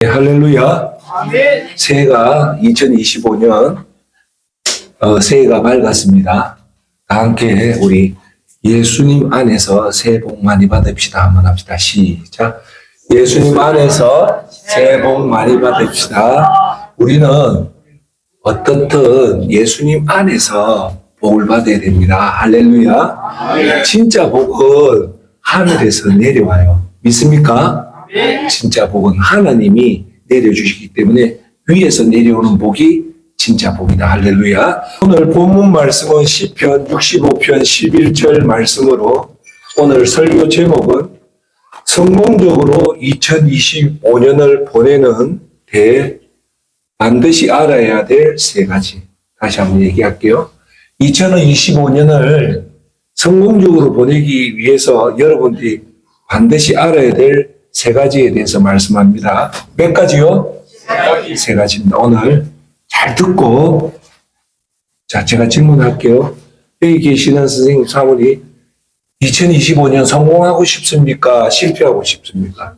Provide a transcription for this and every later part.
네, 할렐루야. 아멘. 새해가 2025년 새해가 밝았습니다. 다 함께 우리 예수님 안에서 새해 복 많이 받읍시다. 한번 합시다. 시작. 예수님 안에서 새해 복 많이 받읍시다. 우리는 어떻든 예수님 안에서 복을 받아야 됩니다. 할렐루야. 진짜 복은 하늘에서 내려와요. 믿습니까? 진짜 복은 하나님이 내려주시기 때문에 위에서 내려오는 복이 진짜 복이다. 할렐루야. 오늘 본문 말씀은 시편 65편 11절 말씀으로 오늘 설교 제목은 성공적으로 2025년을 보내는 반드시 알아야 될 세 가지. 다시 한번 얘기할게요. 2025년을 성공적으로 보내기 위해서 여러분들이 반드시 알아야 될 세 가지에 대해서 말씀합니다. 몇 가지요? 세 가지입니다. 오늘 잘 듣고, 자, 제가 질문할게요. 여기 계시는 선생님, 사모님, 2025년 성공하고 싶습니까? 실패하고 싶습니까?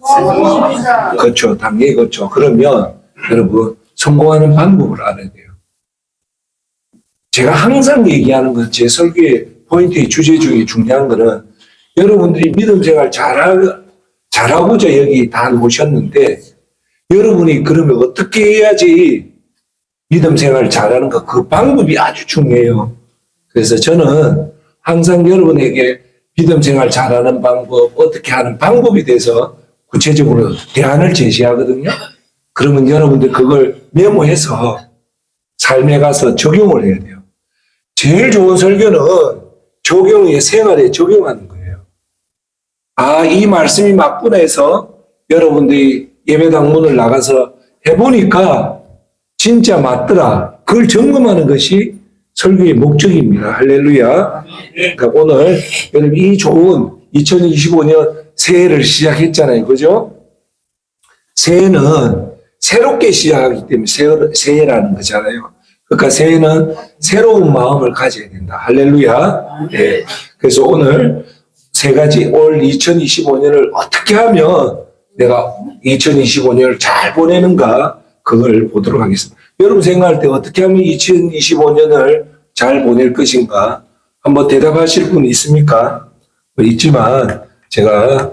그렇죠. 당연히 그렇죠. 그러면 여러분, 성공하는 방법을 알아야 돼요. 제가 항상 얘기하는 건 제 설교의 포인트의 주제 중에 중요한 거는 여러분들이 믿음 생활 잘하고자 여기 다 오셨는데 여러분이 그러면 어떻게 해야지 믿음 생활 잘하는 가 그 방법이 아주 중요해요. 그래서 저는 항상 여러분에게 믿음 생활 잘하는 방법, 어떻게 하는 방법에 대해서 구체적으로 대안을 제시하거든요. 그러면 여러분들 그걸 메모해서 삶에 가서 적용을 해야 돼요. 제일 좋은 설교는 적용의 생활에 적용하는 거예요. 아, 이 말씀이 맞구나 해서 여러분들이 예배당 문을 나가서 해보니까 진짜 맞더라. 그걸 점검하는 것이 설교의 목적입니다. 할렐루야. 그러니까 오늘 여러분 이 좋은 2025년 새해를 시작했잖아요. 그죠? 새해는 새롭게 시작하기 때문에 새해라는 거잖아요. 그러니까 새해는 새로운 마음을 가져야 된다. 할렐루야. 네. 그래서 오늘 세 가지 올 2025년을 어떻게 하면 내가 2025년을 잘 보내는가 그걸 보도록 하겠습니다. 여러분 생각할 때 어떻게 하면 2025년을 잘 보낼 것인가 한번 대답하실 분 있습니까? 있지만 제가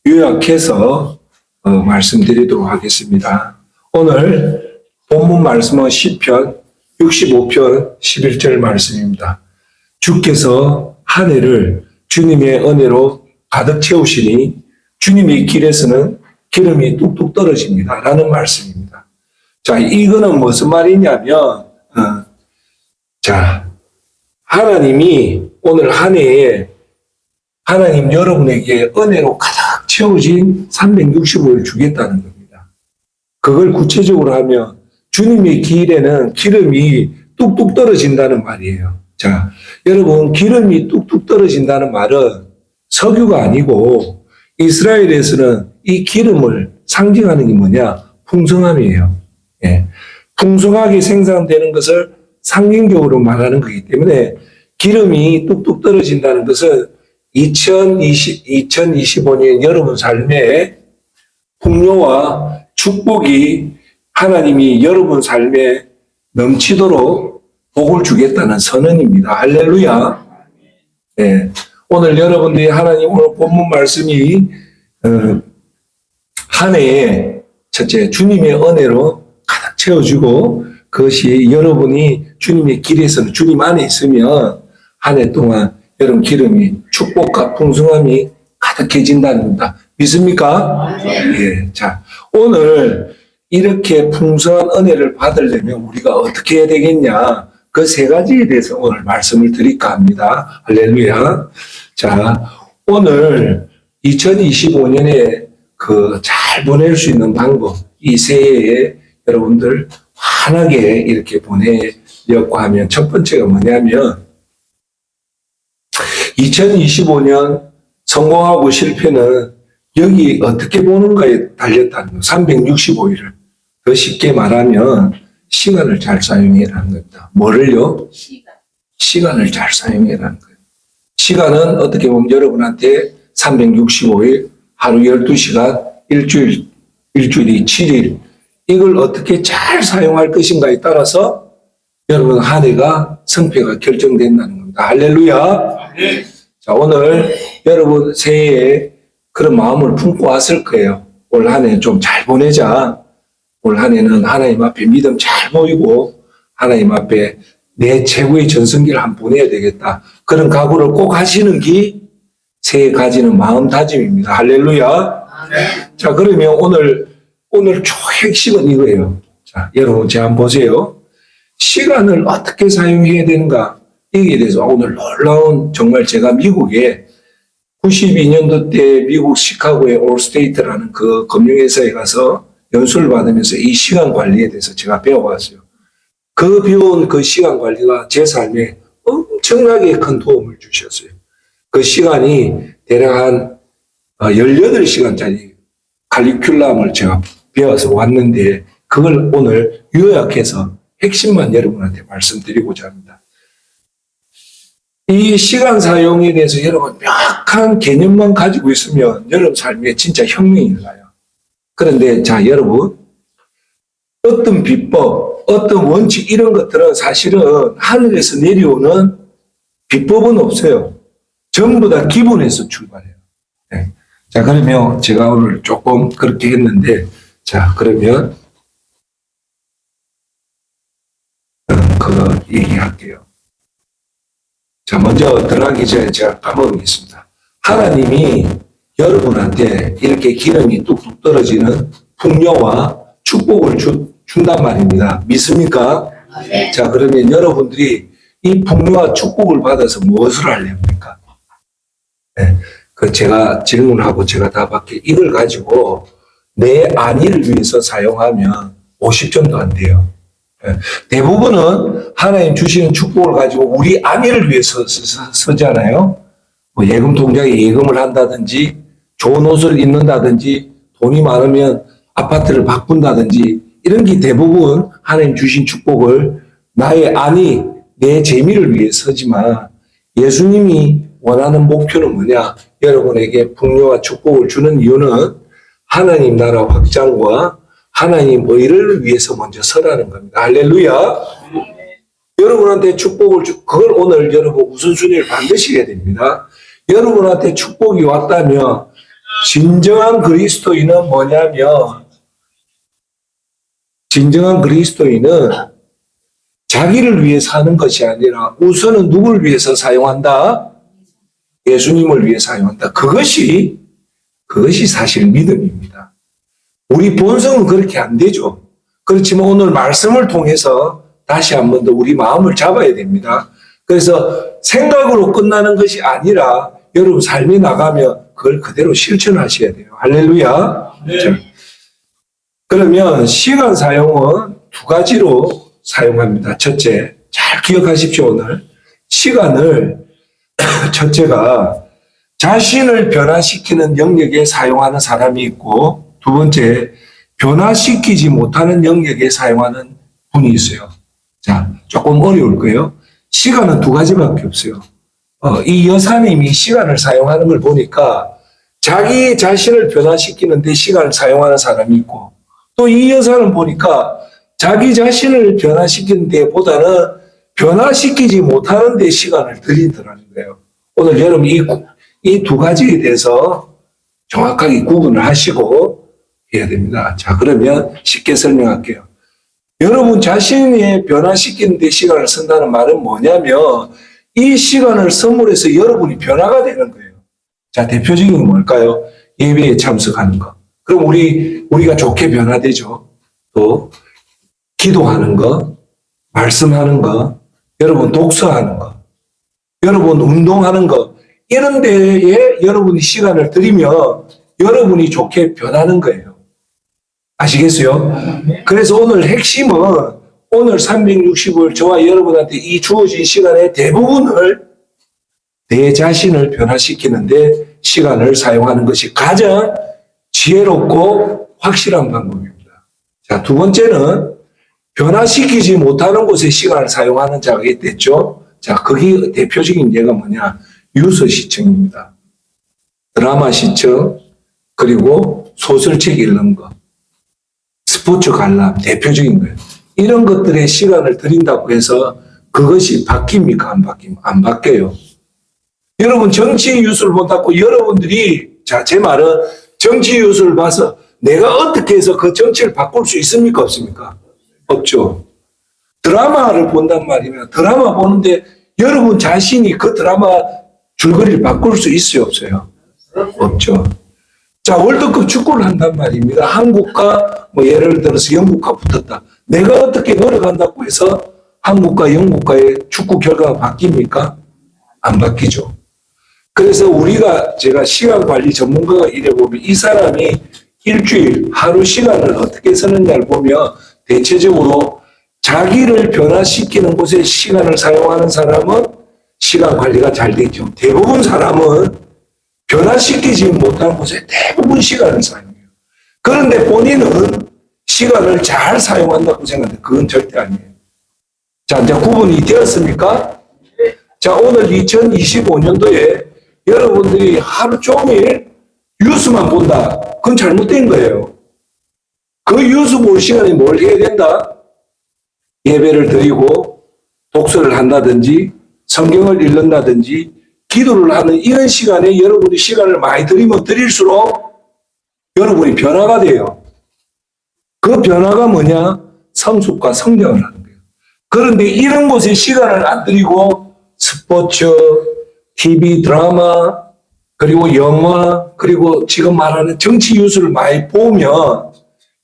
요약해서 말씀드리도록 하겠습니다. 오늘 본문 말씀은 시편 65편 11절 말씀입니다. 주께서 한 해를 주님의 은혜로 가득 채우시니 주님의 길에서는 기름이 뚝뚝 떨어집니다. 라는 말씀입니다. 자, 이거는 무슨 말이냐면, 자, 하나님이 오늘 한 해에 하나님 여러분에게 은혜로 가득 채워진 365일 주겠다는 겁니다. 그걸 구체적으로 하면 주님의 길에는 기름이 뚝뚝 떨어진다는 말이에요. 자, 여러분, 기름이 뚝뚝 떨어진다는 말은 석유가 아니고 이스라엘에서는 이 기름을 상징하는 게 뭐냐? 풍성함이에요. 예. 풍성하게 생산되는 것을 상징적으로 말하는 거기 때문에 기름이 뚝뚝 떨어진다는 것은 2025년 여러분 삶에 풍요와 축복이 하나님이 여러분 삶에 넘치도록 복을 주겠다는 선언입니다. 할렐루야. 네. 오늘 여러분들이 하나님 오늘 본문 말씀이 한 해에 첫째 주님의 은혜로 가득 채워주고 그것이 여러분이 주님의 길에서는 주님 안에 있으면 한 해 동안 여러분 기름이 축복과 풍성함이 가득해진다는 겁니다. 믿습니까? 예. 자, 오늘 이렇게 풍성한 은혜를 받으려면 우리가 어떻게 해야 되겠냐? 그 세 가지에 대해서 오늘 말씀을 드릴까 합니다. 할렐루야. 자, 오늘 2025년에 잘 보낼 수 있는 방법, 이 새해에 여러분들 환하게 이렇게 보내려고 하면 첫 번째가 뭐냐면 2025년 성공하고 실패는 여기 어떻게 보는가에 달렸다는 거. 365일을. 더 쉽게 말하면 시간을 잘 사용해라는 겁니다. 뭐를요? 시간을 잘 사용해라는 거예요. 시간은 어떻게 보면 여러분한테 365일, 하루 12시간, 일주일이 7일, 이걸 어떻게 잘 사용할 것인가에 따라서 여러분 한 해가 성패가 결정된다는 겁니다. 할렐루야. 자, 오늘 여러분 새해에 그런 마음을 품고 왔을 거예요. 올 한 해 좀 잘 보내자. 올 한 해는 하나님 앞에 믿음 잘 보이고 하나님 앞에 내 최고의 전성기를 한번 보내야 되겠다. 그런 각오를 꼭 하시는 게 새해 가지는 마음다짐입니다. 할렐루야. 자, 그러면 오늘 초핵심은 이거예요. 자, 여러분 제 한번 보세요. 시간을 어떻게 사용해야 되는가? 여기에 대해서 오늘 놀라운 정말 제가 미국에 92년도 때 미국 시카고의 올스테이트라는 그 금융회사에 가서 연수를 받으면서 이 시간 관리에 대해서 제가 배워왔어요. 그 배운 그 시간 관리가 제 삶에 엄청나게 큰 도움을 주셨어요. 그 시간이 대략 한 18시간짜리 칼리큘럼을 제가 배워서 왔는데 그걸 오늘 요약해서 핵심만 여러분한테 말씀드리고자 합니다. 이 시간 사용에 대해서 여러분 명확한 개념만 가지고 있으면 여러분 삶에 진짜 혁명이 일어나요. 그런데 자, 여러분 어떤 비법, 어떤 원칙 이런 것들은 사실은 하늘에서 내려오는 비법은 없어요. 전부 다 기본에서 출발해요. 네. 자, 그러면 제가 오늘 조금 그렇게 했는데 자, 그러면 그거 얘기할게요. 자, 먼저 들어가기 전에 제가 까먹겠습니다. 하나님이 여러분한테 이렇게 기름이 뚝뚝 떨어지는 풍요와 축복을 준단 말입니다. 믿습니까? 네. 자, 그러면 여러분들이 이 풍요와 축복을 받아서 무엇을 하렵니까? 네. 그 제가 질문하고 제가 답할게. 이걸 가지고 내 안위를 위해서 사용하면 50점도 안 돼요. 네. 대부분은 하나님 주시는 축복을 가지고 우리 안위를 위해서 쓰잖아요. 뭐 예금 통장에 예금을 한다든지 좋은 옷을 입는다든지 돈이 많으면 아파트를 바꾼다든지 이런 게 대부분 하나님 주신 축복을 나의 안위, 내 재미를 위해 쓰지만 예수님이 원하는 목표는 뭐냐? 여러분에게 풍요와 축복을 주는 이유는 하나님 나라 확장과 하나님 의를 위해서 먼저 서라는 겁니다. 할렐루야. 여러분한테 축복을 그걸 오늘 여러분 우선순위를 반드시 해야 됩니다. 여러분한테 축복이 왔다면 진정한 그리스도인은 뭐냐면 진정한 그리스도인은 자기를 위해 사는 것이 아니라 우선은 누구를 위해서 사용한다? 예수님을 위해 사용한다. 그것이 사실 믿음입니다. 우리 본성은 그렇게 안 되죠. 그렇지만 오늘 말씀을 통해서 다시 한 번 더 우리 마음을 잡아야 됩니다. 그래서 생각으로 끝나는 것이 아니라 여러분 삶이 나가면 그걸 그대로 실천하셔야 돼요. 할렐루야. 네. 자, 그러면 시간 사용은 두 가지로 사용합니다. 첫째, 잘 기억하십시오. 오늘 시간을 첫째가 자신을 변화시키는 영역에 사용하는 사람이 있고 두 번째, 변화시키지 못하는 영역에 사용하는 분이 있어요. 자, 조금 어려울 거예요. 시간은 두 가지밖에 없어요. 이 여사님이 시간을 사용하는 걸 보니까 자기 자신을 변화시키는 데 시간을 사용하는 사람이 있고 또 이 여사는 보니까 자기 자신을 변화시키는 데보다는 변화시키지 못하는 데 시간을 들이더라는 거예요. 오늘 여러분 이 두 가지에 대해서 정확하게 구분을 하시고 해야 됩니다. 자, 그러면 쉽게 설명할게요. 여러분 자신이 변화시키는 데 시간을 쓴다는 말은 뭐냐면 이 시간을 선물해서 여러분이 변화가 되는 거예요. 자, 대표적인 건 뭘까요? 예배에 참석하는 거. 그럼 우리가 좋게 변화되죠. 또 기도하는 거, 말씀하는 거, 여러분 독서하는 거, 여러분 운동하는 거 이런 데에 여러분이 시간을 들이면 여러분이 좋게 변하는 거예요. 아시겠어요? 그래서 오늘 핵심은 오늘 365일 저와 여러분한테 이 주어진 시간의 대부분을 내 자신을 변화시키는데 시간을 사용하는 것이 가장 지혜롭고 확실한 방법입니다. 자, 두 번째는 변화시키지 못하는 곳에 시간을 사용하는 자가 있겠죠. 자, 거기 대표적인 예가 뭐냐? 유서 시청입니다. 드라마 시청, 그리고 소설책 읽는 거. 스포츠 관람 대표적인 거예요. 이런 것들에 시간을 들인다고 해서 그것이 바뀝니까? 안 바뀌어요. 여러분 정치 뉴스를 본다고 여러분들이 제 말은 정치 뉴스를 봐서 내가 어떻게 해서 그 정치를 바꿀 수 있습니까? 없습니까? 없죠. 드라마를 본단 말이면 드라마 보는데 여러분 자신이 그 드라마 줄거리를 바꿀 수 있어요? 없어요? 없죠. 자, 월드컵 축구를 한단 말입니다. 한국과 예를 들어서 영국과 붙었다. 내가 어떻게 노력한다고 해서 한국과 영국과의 축구 결과가 바뀝니까? 안 바뀌죠. 그래서 제가 시간 관리 전문가가 이래 보면 이 사람이 일주일 하루 시간을 어떻게 쓰느냐를 보면 대체적으로 자기를 변화시키는 곳에 시간을 사용하는 사람은 시간 관리가 잘 되죠. 대부분 사람은 변화시키지 못하는 곳에 대부분 시간을 사용해요. 그런데 본인은 시간을 잘 사용한다고 생각하는데 그건 절대 아니에요. 자, 이제 구분이 되었습니까? 자, 오늘 2025년도에 여러분들이 하루 종일 뉴스만 본다. 그건 잘못된 거예요. 그 뉴스 볼 시간에 뭘 해야 된다? 예배를 드리고 독서를 한다든지 성경을 읽는다든지 기도를 하는 이런 시간에 여러분이 시간을 많이 들이면 들일수록 여러분이 변화가 돼요. 그 변화가 뭐냐? 성숙과 성장을 하는 거예요. 그런데 이런 곳에 시간을 안 들이고 스포츠, TV, 드라마, 그리고 영화, 그리고 지금 말하는 정치 뉴스를 많이 보면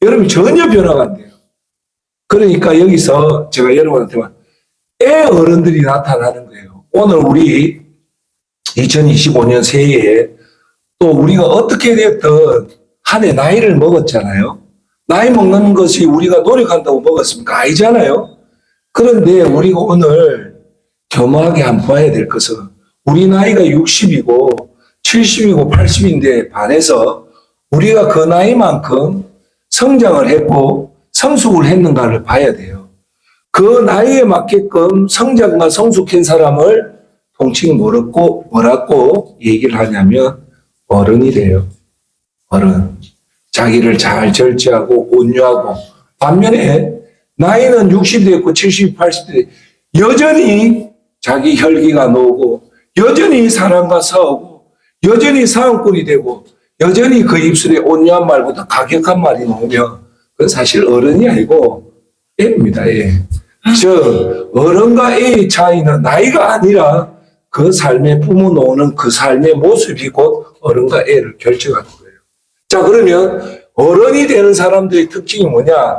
여러분이 전혀 변화가 안 돼요. 그러니까 여기서 제가 여러분한테만 어른들이 나타나는 거예요. 오늘 우리 2025년 새해에 또 우리가 어떻게 됐든 한 해 나이를 먹었잖아요. 나이 먹는 것이 우리가 노력한다고 먹었습니까? 아니잖아요. 그런데 우리가 오늘 겸허하게 한번 봐야 될 것은 우리 나이가 60이고 70이고 80인데 반해서 우리가 그 나이만큼 성장을 했고 성숙을 했는가를 봐야 돼요. 그 나이에 맞게끔 성장과 성숙한 사람을 통칭 뭐라고 얘기를 하냐면 어른이래요. 어른. 자기를 잘 절제하고 온유하고 반면에 나이는 60이 됐고 70, 80대 여전히 자기 혈기가 녹고 여전히 사람과 싸우고 여전히 사형꾼이 되고 여전히 그 입술에 온유한 말보다 가격한 말이 나오면 그건 사실 어른이 아니고 애입니다. 애. 즉 어른과 애의 차이는 나이가 아니라 그 삶에 뿜어놓는 그 삶의 모습이 곧 어른과 애를 결정하는 거예요. 자, 그러면 어른이 되는 사람들의 특징이 뭐냐?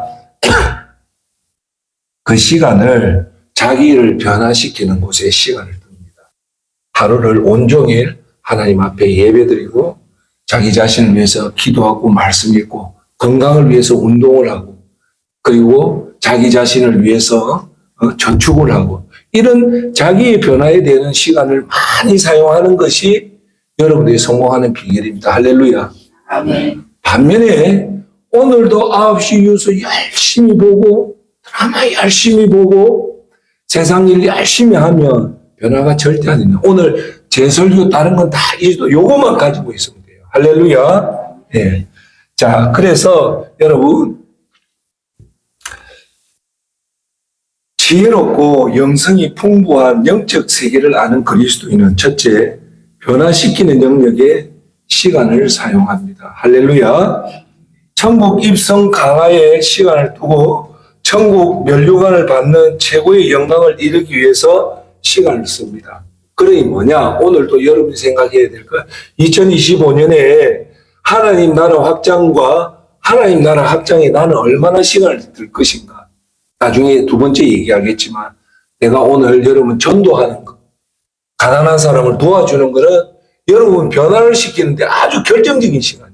그 시간을 자기를 변화시키는 곳에 시간을 둡니다. 하루를 온종일 하나님 앞에 예배드리고 자기 자신을 위해서 기도하고 말씀 읽고 건강을 위해서 운동을 하고 그리고 자기 자신을 위해서 저축을 하고 이런 자기의 변화에 대한 시간을 많이 사용하는 것이 여러분들이 성공하는 비결입니다. 할렐루야. 아멘. 반면에 오늘도 9시 뉴스 열심히 보고 드라마 열심히 보고 세상 일 열심히 하면 변화가 절대 안 됩니다. 오늘 제 설교 다른 건 다 잊어도 요것만 가지고 있으면 돼요. 할렐루야. 예. 자, 그래서 여러분 지혜롭고 영성이 풍부한 영적 세계를 아는 그리스도인은 첫째, 변화시키는 영역에 시간을 사용합니다. 할렐루야. 천국 입성 강화에 시간을 두고 천국 면류관을 받는 최고의 영광을 이루기 위해서 시간을 씁니다. 그러니 뭐냐? 오늘도 여러분이 생각해야 될 것. 2025년에 하나님 나라 확장과 하나님 나라 확장에 나는 얼마나 시간을 들 것인가. 나중에 두 번째 얘기하겠지만 내가 오늘 여러분 전도하는 것, 가난한 사람을 도와주는 것은 여러분 변화를 시키는데 아주 결정적인 시간이에요.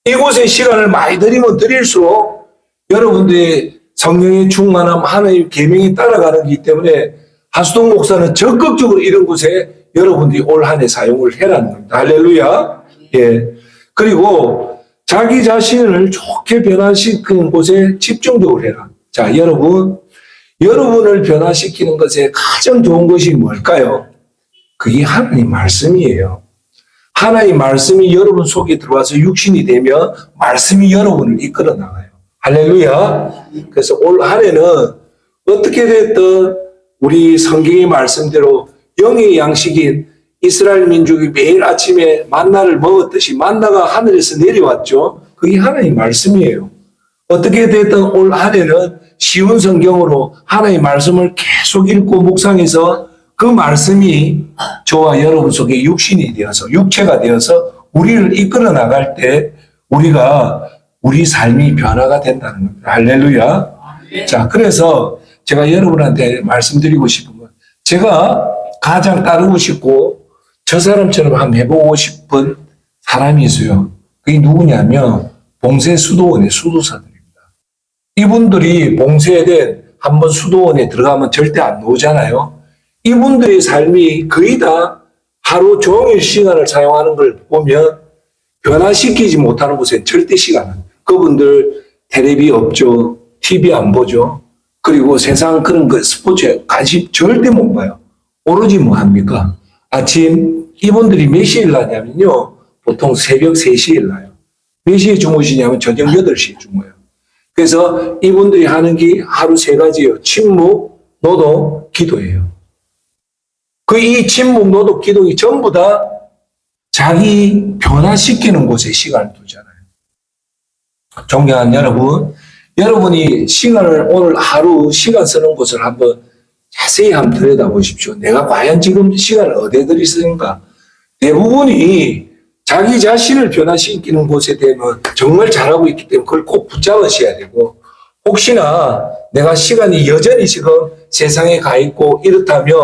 이곳에 시간을 많이 들이면 들일수록 여러분들의 성령의 충만함, 하나님의 계명에 따라가는 것이기 때문에 하수동 목사는 적극적으로 이런 곳에 여러분들이 올 한 해 사용을 해라는 겁니다. 할렐루야. 예. 그리고 자기 자신을 좋게 변화시키는 곳에 집중적으로 해라. 자, 여러분을 변화시키는 것에 가장 좋은 것이 뭘까요? 그게 하나님 말씀이에요. 하나님 말씀이 여러분 속에 들어와서 육신이 되면 말씀이 여러분을 이끌어 나가요. 할렐루야. 그래서 올 한 해는 어떻게 됐든 우리 성경의 말씀대로 영의 양식인 이스라엘 민족이 매일 아침에 만나를 먹었듯이 만나가 하늘에서 내려왔죠. 그게 하나님의 말씀이에요. 어떻게 됐든 올 한 해는 쉬운 성경으로 하나님의 말씀을 계속 읽고 묵상해서 그 말씀이 저와 여러분 속에 육신이 되어서 육체가 되어서 우리를 이끌어 나갈 때 우리 삶이 변화가 된다는 겁니다. 할렐루야. 자, 그래서 제가 여러분한테 말씀드리고 싶은 건 제가 가장 따르고 싶고 저 사람처럼 한번 해보고 싶은 사람이 있어요. 그게 누구냐면 봉쇄 수도원의 수도사들입니다. 이분들이 봉쇄된 한번 수도원에 들어가면 절대 안 나오잖아요. 이분들의 삶이 거의 다 하루 종일 시간을 사용하는 걸 보면 변화시키지 못하는 곳에 절대 시간은. 그분들 텔레비 없죠. TV 안 보죠. 그리고 세상 그런 거 스포츠에 관심 절대 못 봐요. 오로지 뭐 합니까? 아침 이분들이 몇 시에 일나냐면요. 보통 새벽 3시에 일나요. 몇 시에 주무시냐면 저녁 8시에 주무요. 그래서 이분들이 하는 게 하루 3가지예요. 침묵, 노동, 기도예요. 이 침묵, 노동, 기도가 전부 다 자기 변화시키는 곳에 시간을 두잖아요. 존경하는 여러분, 여러분이 시간을 오늘 하루 시간 쓰는 곳을 한번 자세히 한번 들여다보십시오. 내가 과연 지금 시간을 어디에 들이쓰는가? 대부분이 자기 자신을 변화시키는 곳에 되면 정말 잘하고 있기 때문에 그걸 꼭 붙잡으셔야 되고, 혹시나 내가 시간이 여전히 지금 세상에 가 있고 이렇다면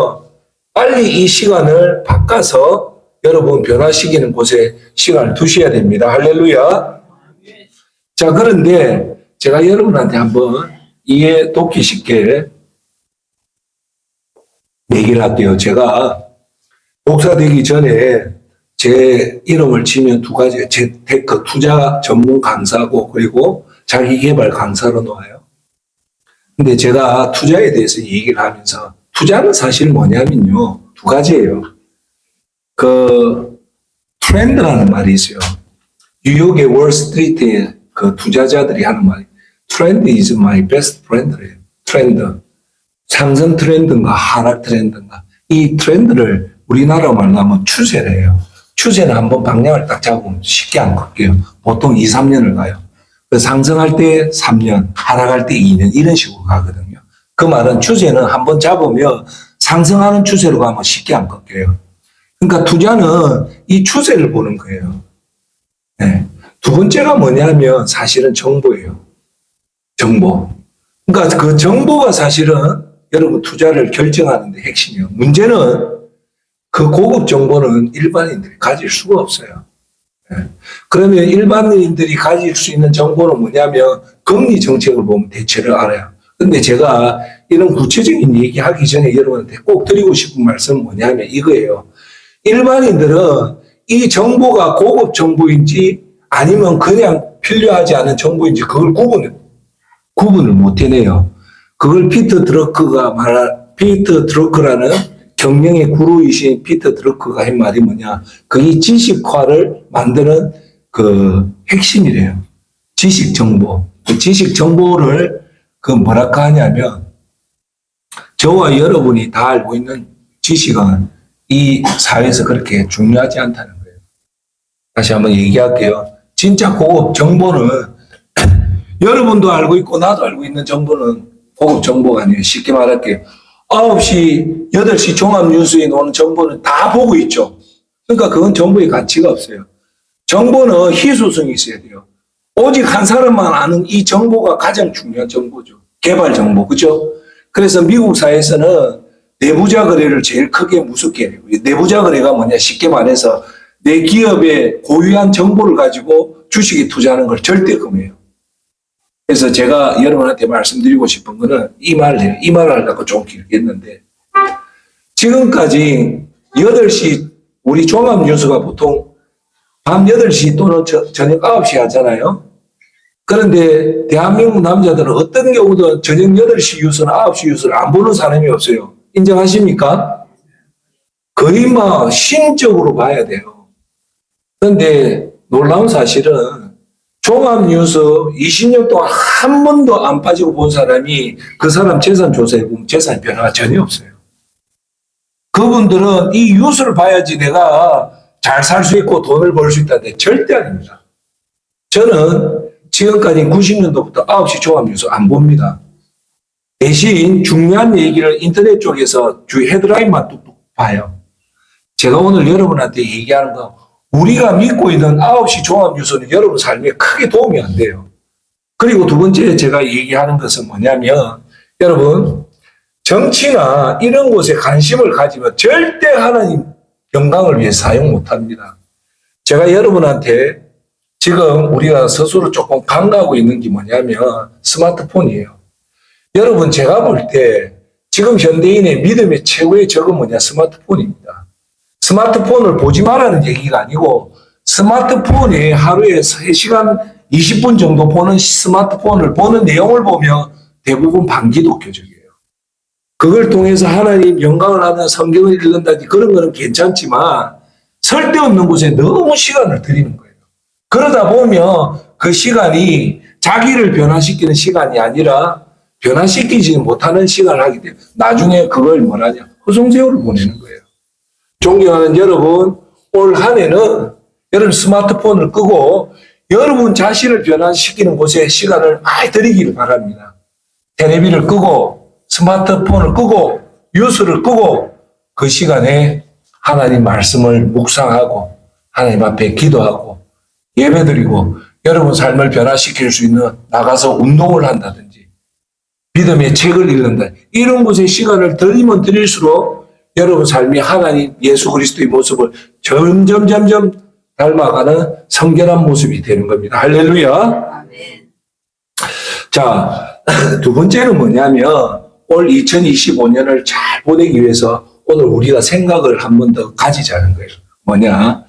빨리 이 시간을 바꿔서 여러분 변화시키는 곳에 시간을 두셔야 됩니다. 할렐루야. 자, 그런데 제가 여러분한테 한번 이해 돕기 쉽게 얘기를 할게요. 제가 목사 되기 전에 제 이름을 치면 2가지, 재테크 투자 전문 강사고 그리고 자기개발 강사로 나와요. 근데 제가 투자에 대해서 얘기를 하면서 투자는 사실 뭐냐면요. 2가지예요. 트렌드라는 말이 있어요. 뉴욕의 월스트리트에 그 투자자들이 하는 말이 트렌드 is my best friend래요. 트렌드. 상승 트렌드인가 하락 트렌드인가. 이 트렌드를 우리나라 말로 하면 추세래요. 추세는 한번 방향을 딱 잡으면 쉽게 안 걷게요. 보통 2, 3년을 가요. 상승할 때 3년, 하락할 때 2년 이런 식으로 가거든요. 그 말은 추세는 한번 잡으면 상승하는 추세로 가면 쉽게 안 꺾여요. 그러니까 투자는 이 추세를 보는 거예요. 네. 2번째가 뭐냐면 사실은 정보예요. 정보. 그러니까 그 정보가 사실은 여러분 투자를 결정하는 데 핵심이에요. 문제는 그 고급 정보는 일반인들이 가질 수가 없어요. 네. 그러면 일반인들이 가질 수 있는 정보는 뭐냐면 금리 정책을 보면 대체를 알아요. 근데 제가 이런 구체적인 얘기하기 전에 여러분한테 꼭 드리고 싶은 말씀은 뭐냐면 이거예요. 일반인들은 이 정보가 고급 정보인지 아니면 그냥 필요하지 않은 정보인지 그걸 구분을 못 해내요. 그걸 피터 드러크라는 경영의 구루이신 피터 드러크가 한 말이 뭐냐. 그게 지식화를 만드는 그 핵심이래요. 지식 정보. 그 지식 정보를 뭐랄까 하냐면 저와 여러분이 다 알고 있는 지식은 이 사회에서 그렇게 중요하지 않다는 거예요. 다시 한번 얘기할게요. 진짜 고급 정보는 여러분도 알고 있고 나도 알고 있는 정보는 고급 정보가 아니에요. 쉽게 말할게요. 9시, 8시 종합뉴스에 나오는 정보는 다 보고 있죠. 그러니까 그건 정보의 가치가 없어요. 정보는 희소성이 있어야 돼요. 오직 한 사람만 아는 이 정보가 가장 중요한 정보죠. 개발 정보, 그죠? 그래서 미국 사회에서는 내부자 거래를 제일 크게 무섭게 해요. 내부자 거래가 뭐냐? 쉽게 말해서 내 기업의 고유한 정보를 가지고 주식에 투자하는 걸 절대 금해요. 그래서 제가 여러분한테 말씀드리고 싶은 거는 이 말을 해요. 이 말을 하려고 좀 길겠는데 지금까지 8시 우리 종합뉴스가 보통 밤 8시 또는 저녁 9시 하잖아요. 그런데 대한민국 남자들은 어떤 경우도 저녁 8시 뉴스나 9시 뉴스를 안 보는 사람이 없어요. 인정하십니까? 거의 심적으로 봐야 돼요. 그런데 놀라운 사실은 종합뉴스 20년 동안 한 번도 안 빠지고 본 사람이 그 사람 재산 조사해보면 재산 변화가 전혀 없어요. 그분들은 이 뉴스를 봐야지 내가 잘 살 수 있고 돈을 벌 수 있다는데 절대 아닙니다. 저는 지금까지 90년도부터 9시 종합뉴스 안 봅니다. 대신 중요한 얘기를 인터넷 쪽에서 주 헤드라인만 뚝뚝 봐요. 제가 오늘 여러분한테 얘기하는 거, 우리가 믿고 있는 9시 종합뉴스는 여러분 삶에 크게 도움이 안 돼요. 그리고 두 번째 제가 얘기하는 것은 뭐냐면, 여러분, 정치나 이런 곳에 관심을 가지면 절대 하나님 영광을 위해 사용 못 합니다. 제가 여러분한테 지금 우리가 스스로 조금 간과하고 있는 게 뭐냐면 스마트폰이에요. 여러분, 제가 볼 때 지금 현대인의 믿음의 최고의 적은 뭐냐? 스마트폰입니다. 스마트폰을 보지 말라는 얘기가 아니고 스마트폰에 하루에 3시간 20분 정도 보는 스마트폰을 보는 내용을 보면 대부분 반기독교적이에요. 그걸 통해서 하나님 영광을 하는 성경을 읽는다든지 그런 거는 괜찮지만 쓸데없는 곳에 너무 시간을 들이는 거예요. 그러다 보면 그 시간이 자기를 변화시키는 시간이 아니라 변화시키지 못하는 시간을 하기 때문에 나중에 그걸 뭐라냐? 허송세월을 보내는 거예요. 존경하는 여러분, 올 한 해는 여러분 스마트폰을 끄고 여러분 자신을 변화시키는 곳에 시간을 많이 들이기를 바랍니다. 텔레비를 끄고 스마트폰을 끄고 뉴스를 끄고 그 시간에 하나님 말씀을 묵상하고 하나님 앞에 기도하고 예배드리고 여러분 삶을 변화시킬 수 있는 나가서 운동을 한다든지 믿음의 책을 읽는다. 이런 곳에 시간을 들이면 들일수록 여러분 삶이 하나님 예수 그리스도의 모습을 점점 닮아가는 성결한 모습이 되는 겁니다. 할렐루야. 아멘. 자, 두 번째는 뭐냐면 올 2025년을 잘 보내기 위해서 오늘 우리가 생각을 한 번 더 가지자는 거예요. 뭐냐?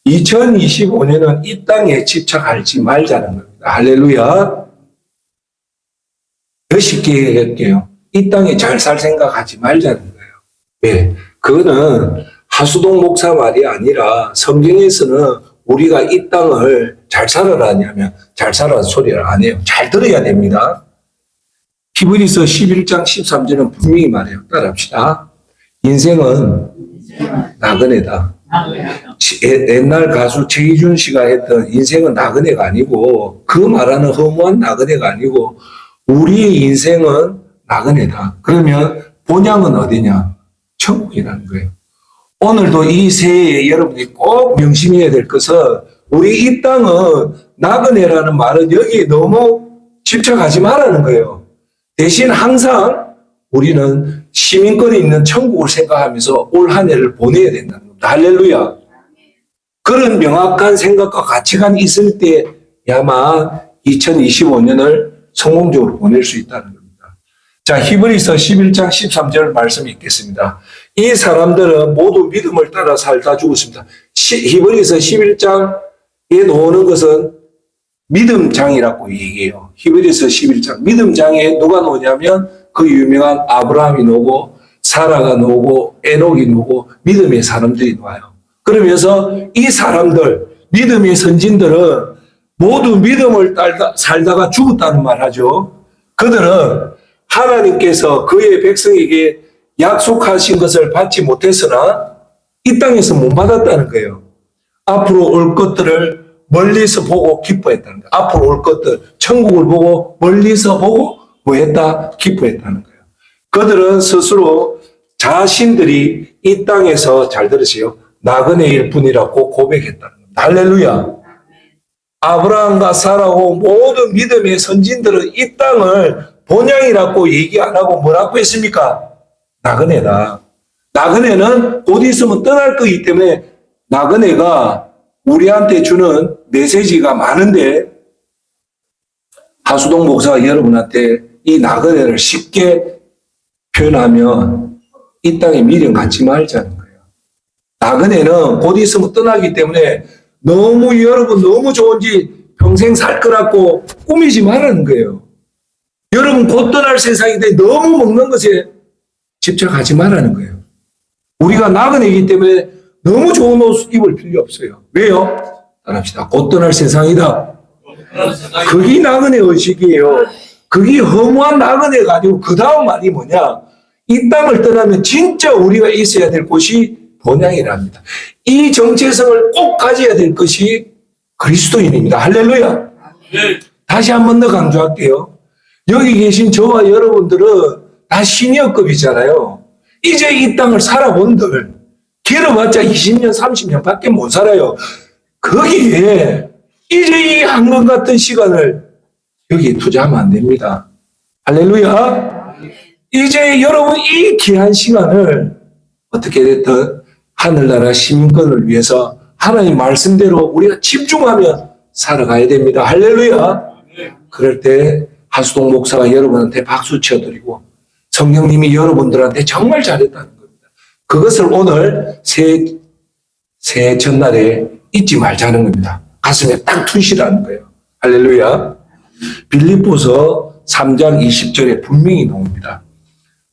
2025년은 이 땅에 집착하지 말자는 겁니다. 할렐루야. 더 쉽게 얘기할게요. 이 땅에 잘 살 생각하지 말자는 거예요. 왜? 그거는 하수동 목사 말이 아니라 성경에서는 우리가 이 땅을 잘 살아라 하냐면 잘 살아라는 소리를 안 해요. 잘 들어야 됩니다. 히브리서 11장 13절은 분명히 말해요. 따라합시다. 인생은 나그네다. 옛날 가수 최희준 씨가 했던 인생은 나그네가 아니고 그 말하는 허무한 나그네가 아니고 우리의 인생은 나그네다. 그러면 본향은 어디냐? 천국이라는 거예요. 오늘도 이 새해에 여러분이 꼭 명심해야 될 것은 우리 이 땅은 나그네라는 말은 여기에 너무 집착하지 말라는 거예요. 대신 항상 우리는 시민권이 있는 천국을 생각하면서 올 한 해를 보내야 된다는 겁니다. 할렐루야. 그런 명확한 생각과 가치관이 있을 때야만 2025년을 성공적으로 보낼 수 있다는 겁니다. 자, 히브리서 11장 13절 말씀 읽겠습니다. 이 사람들은 모두 믿음을 따라 살다 죽었습니다. 히브리서 11장에 나오는 것은 믿음장이라고 얘기해요. 히브리서 11장. 믿음장에 누가 나오냐면 그 유명한 아브라함이 나오고 사라가 나오고 에녹이 나오고 믿음의 사람들이 나와요. 그러면서 이 사람들, 믿음의 선진들은 모두 믿음을 살다가 죽었다는 말 하죠. 그들은 하나님께서 그의 백성에게 약속하신 것을 받지 못했으나 이 땅에서 못 받았다는 거예요. 앞으로 올 것들을 멀리서 보고 기뻐했다는 거예요. 앞으로 올 것들, 천국을 보고 멀리서 보고 뭐 했다? 기뻐했다는 거예요. 그들은 스스로 자신들이 이 땅에서 잘 들으세요. 나그네일 뿐이라고 고백했다는 겁니다. 할렐루야. 아브라함과 사라고 모든 믿음의 선진들은 이 땅을 본향이라고 얘기 안 하고 뭐라고 했습니까? 나그네다. 나그네는 곧 있으면 떠날 거기 때문에 나그네가 우리한테 주는 메시지가 많은데 하수동 목사가 여러분한테 이 나그네를 쉽게 표현하면 이 땅에 미련 갖지 말자는 거예요. 나그네는 곧 있으면 떠나기 때문에 너무 여러분 너무 좋은지 평생 살 거라고 꾸미지 말라는 거예요. 여러분 곧 떠날 세상인데 너무 먹는 것에 집착하지 말라는 거예요. 우리가 나그네이기 때문에 너무 좋은 옷 입을 필요 없어요. 왜요? 따라합시다. 곧 떠날 세상이다. 그게 나그네 의식이에요. 그게 허무한 나그네가 아니고 그 다음 말이 뭐냐? 이 땅을 떠나면 진짜 우리가 있어야 될 곳이 본향이랍니다. 이 정체성을 꼭 가져야 될 것이 그리스도인입니다. 할렐루야. 다시 한 번 더 강조할게요. 여기 계신 저와 여러분들은 다 시니어급이잖아요. 이제 이 땅을 살아본들 길어봤자 20년, 30년 밖에 못 살아요. 거기에 이제 이 한것 같은 시간을 여기에 투자하면 안 됩니다. 할렐루야. 이제 여러분 이 귀한 시간을 어떻게 됐든 하늘나라 시민권을 위해서 하나님 말씀대로 우리가 집중하며 살아가야 됩니다. 할렐루야. 그럴 때 하수동 목사가 여러분한테 박수 쳐드리고 성령님이 여러분들한테 정말 잘했다는 겁니다. 그것을 오늘 새해 첫날에 잊지 말자는 겁니다. 가슴에 딱 튼실하는 거예요. 할렐루야. 빌립보서 3장 20절에 분명히 나옵니다.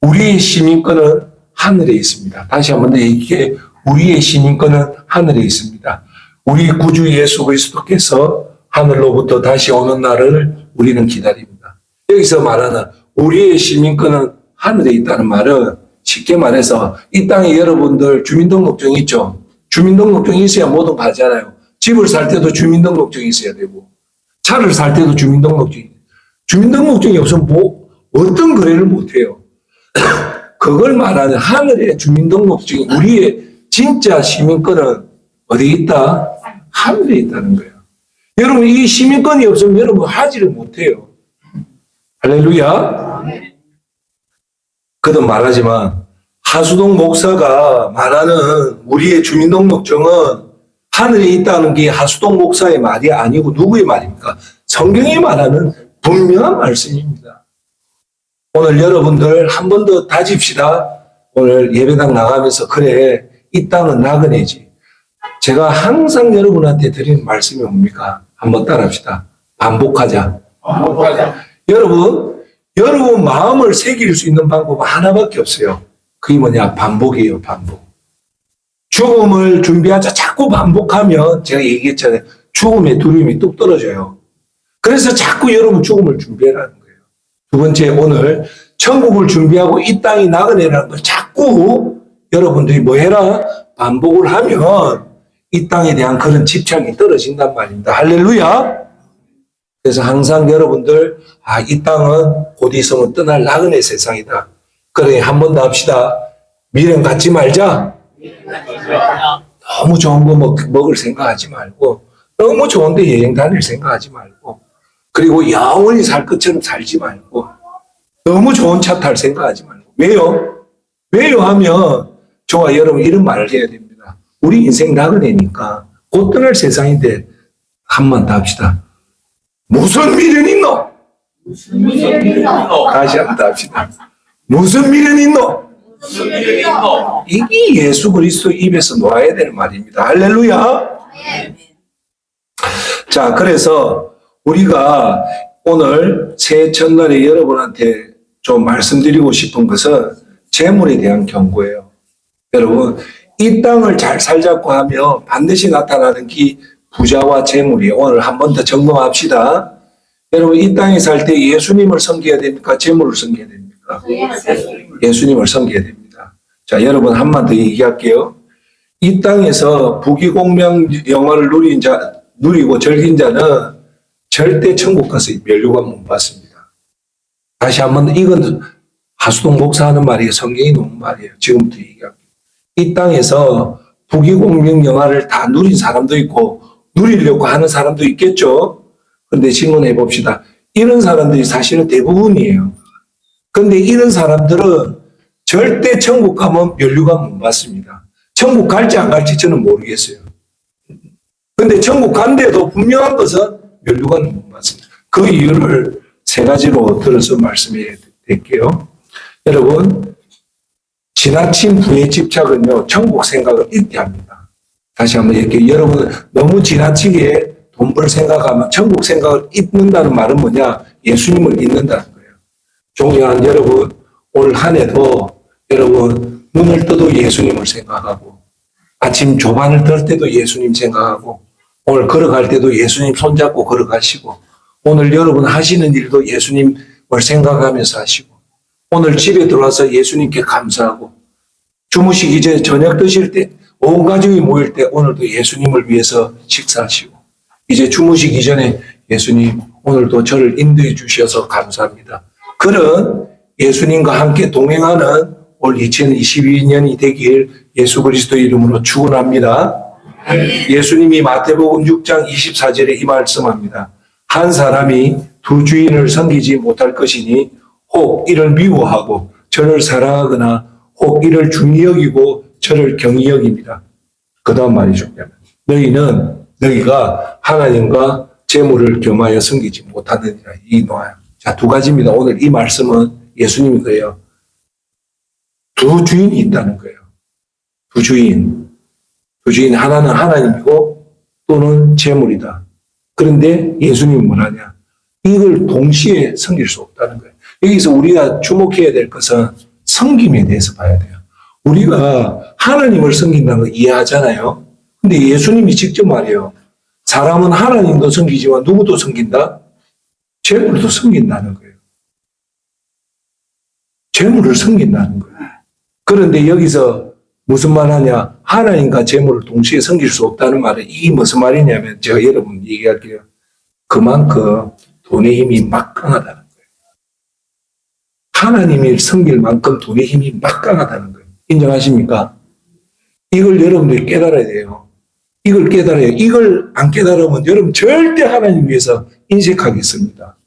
우리의 시민권은 하늘에 있습니다. 다시 한 번 더 얘기해. 우리의 시민권은 하늘에 있습니다. 우리 구주 예수 그리스도께서 하늘로부터 다시 오는 날을 우리는 기다립니다. 여기서 말하는 우리의 시민권은 하늘에 있다는 말은 쉽게 말해서 이 땅에 여러분들 주민등록증 있죠? 주민등록증이 있어야 뭐든 가잖아요. 집을 살 때도 주민등록증이 있어야 되고 차를 살 때도 주민등록증이 없으면 어떤 거래를 못해요. 그걸 말하는 하늘의 주민등록증이 우리의 진짜 시민권은 어디에 있다? 하늘에 있다는 거예요. 여러분 이 시민권이 없으면 여러분 하지를 못해요. 할렐루야. 그도 말하지만 하수동 목사가 말하는 우리의 주민등록증은 하늘에 있다는 게 하수동 목사의 말이 아니고 누구의 말입니까? 성경이 말하는 분명한 말씀입니다. 오늘 여러분들 한 번 더 다집시다. 오늘 예배당 나가면서 그래 이 땅은 나그네지. 제가 항상 여러분한테 드리는 말씀이 뭡니까? 한번 따라합시다. 반복하자. 여러분 마음을 새길 수 있는 방법은 하나밖에 없어요. 그게 뭐냐? 반복이에요. 반복. 죽음을 준비하자 자꾸 반복하면 제가 얘기했잖아요. 죽음의 두려움이 뚝 떨어져요. 그래서 자꾸 여러분 죽음을 준비하라는 거예요. 두 번째, 오늘 천국을 준비하고 이 땅이 나그네라는 걸 자꾸 여러분들이 뭐 해라? 반복을 하면 이 땅에 대한 그런 집착이 떨어진단 말입니다. 할렐루야. 그래서 항상 여러분들 이 땅은 곧 있으면 떠날 나그네 세상이다. 그래 한 번 더 합시다. 미련 갖지 말자. 너무 좋은 거 먹을 생각하지 말고 너무 좋은데 여행 다닐 생각하지 말고 그리고 영원히 살 것처럼 살지 말고 너무 좋은 차 탈 생각하지 말고 왜요 하면 저와 여러분 이런 말을 해야 됩니다. 우리 인생 나그네니까 곧 떠날 세상인데 한 번 더 합시다. 무슨 미련 있노? 다시 한 번 더 합시다. 무슨 미련 있노? 이게 예수 그리스도 입에서 놓아야 되는 말입니다. 할렐루야. 자, 그래서 우리가 오늘 새해 첫날에 여러분한테 좀 말씀드리고 싶은 것은 재물에 대한 경고예요. 여러분, 이 땅을 잘 살자고 하면 반드시 나타나는 게 부자와 재물이에요. 오늘 한 번 더 점검합시다. 여러분, 이 땅에 살 때 예수님을 섬겨야 됩니까? 재물을 섬겨야 됩니까? 예수님을 섬겨야 됩니다. 자, 여러분 한 번 더 얘기할게요. 이 땅에서 부귀공명 영화를 누리고 즐긴 자는 절대 천국 가서 면류관 못 받습니다. 다시 한 번, 이건 하수동 목사 하는 말이에요. 성경이 놓은 말이에요. 지금부터 얘기할게요. 이 땅에서 부귀공명 영화를 다 누린 사람도 있고 누리려고 하는 사람도 있겠죠. 그런데 질문해 봅시다. 이런 사람들이 사실은 대부분이에요. 그런데 이런 사람들은 절대 천국 가면 면류관 못 받습니다. 천국 갈지 안 갈지 저는 모르겠어요. 그런데 천국 간데도 분명한 것은 면류관은 못 받습니다. 그 이유를 세 가지로 들어서 말씀해 드릴게요. 여러분, 지나친 부의 집착은요, 천국 생각을 잊게 합니다. 다시 한번 얘기해요. 여러분, 너무 지나치게 돈 벌 생각하면 천국 생각을 잊는다는 말은 뭐냐? 예수님을 잊는다는 거예요. 존경하는 여러분, 올 한 해도 여러분, 눈을 떠도 예수님을 생각하고, 아침 조반을 들 때도 예수님 생각하고, 오늘 걸어갈 때도 예수님 손잡고 걸어가시고, 오늘 여러분 하시는 일도 예수님을 생각하면서 하시고, 오늘 집에 들어와서 예수님께 감사하고, 주무시기 전에 저녁 드실 때, 온 가족이 모일 때 오늘도 예수님을 위해서 식사하시고, 이제 주무시기 전에 예수님 오늘도 저를 인도해 주셔서 감사합니다. 그런 예수님과 함께 동행하는 올 2022년이 되길 예수 그리스도의 이름으로 축원합니다. 예수님이 마태복음 6장 24절에 이 말씀합니다. 한 사람이 두 주인을 섬기지 못할 것이니 혹 이를 미워하고 저를 사랑하거나 혹 이를 중히 여기고 저를 경히 여깁니다. 그 다음 말이 중요합니다. 너희가 하나님과 재물을 겸하여 섬기지 못하느니라. 이 노아야. 자, 두 가지입니다. 오늘 이 말씀은 예수님이 그래요. 두 주인이 있다는 거예요. 두 주인. 두 주인 하나는 하나님이고 또는 재물이다. 그런데 예수님은 뭐라냐? 이걸 동시에 섬길 수 없다는 거예요. 여기서 우리가 주목해야 될 것은 섬김에 대해서 봐야 돼요. 우리가 하나님을 섬긴다는 걸 이해하잖아요. 근데 예수님이 직접 말해요. 사람은 하나님도 섬기지만 누구도 섬긴다? 재물도 섬긴다는 거예요. 재물을 섬긴다는 거예요. 그런데 여기서 무슨 말 하냐? 하나님과 재물을 동시에 섬길 수 없다는 말은 이게 무슨 말이냐면 제가 여러분 얘기할게요. 그만큼 돈의 힘이 막강하다는 거예요. 하나님을 섬길 만큼 돈의 힘이 막강하다는 거예요. 인정하십니까? 이걸 여러분들이 깨달아야 돼요. 이걸 깨달아야 돼요. 이걸 안 깨달으면 여러분 절대 하나님 위해서 인색하겠습니다.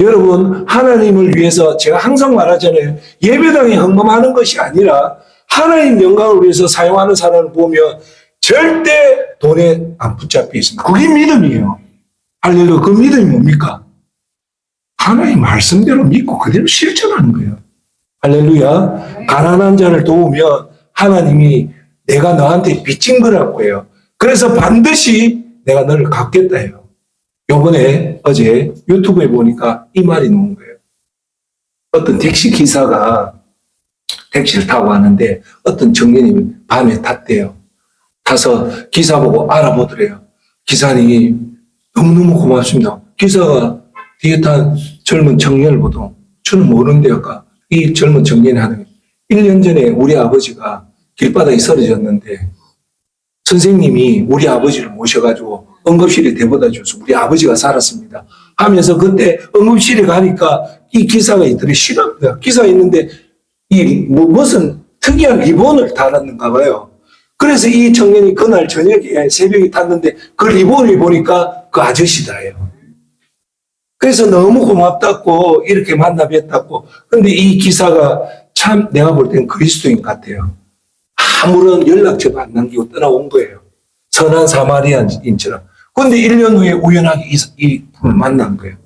여러분 하나님을 위해서 제가 항상 말하잖아요. 예배당에 헌금하는 것이 아니라 하나님 영광을 위해서 사용하는 사람을 보면 절대 돈에 안 붙잡혀 있습니다. 그게 믿음이에요. 할렐루야. 그 믿음이 뭡니까? 하나님 말씀대로 믿고 그대로 실천하는 거예요. 할렐루야. 가난한 자를 도우면 하나님이 내가 너한테 빚진 거라고 해요. 그래서 반드시 내가 너를 갚겠다 해요. 요번에 어제 유튜브에 보니까 이 말이 나온 거예요. 어떤 택시 기사가 택시를 타고 가는데 어떤 청년이 밤에 탔대요. 타서 기사 보고 알아보더래요. 기사님 너무너무 고맙습니다. 기사가 뒤에 탄 젊은 청년을 보도 저는 모르는데 아까 이 젊은 청년이 하는 거예요. 1년 전에 우리 아버지가 길바닥에 쓰러졌는데 선생님이 우리 아버지를 모셔가지고 응급실에 데려다 줘서 우리 아버지가 살았습니다. 하면서 그때 응급실에 가니까 이 기사가 있더니 싫어합니다. 기사가 있는데 무슨 특이한 리본을 달았는가 봐요. 그래서 이 청년이 그날 저녁에 새벽에 탔는데 그 리본을 보니까 그 아저씨다예요. 그래서 너무 고맙다고 이렇게 만나 뵀다고. 근데 이 기사가 참 내가 볼 땐 그리스도인 같아요. 아무런 연락처도 안 남기고 떠나온 거예요. 선한 사마리아인처럼. 근데 1년 후에 우연하게 이 분을 만난 거예요.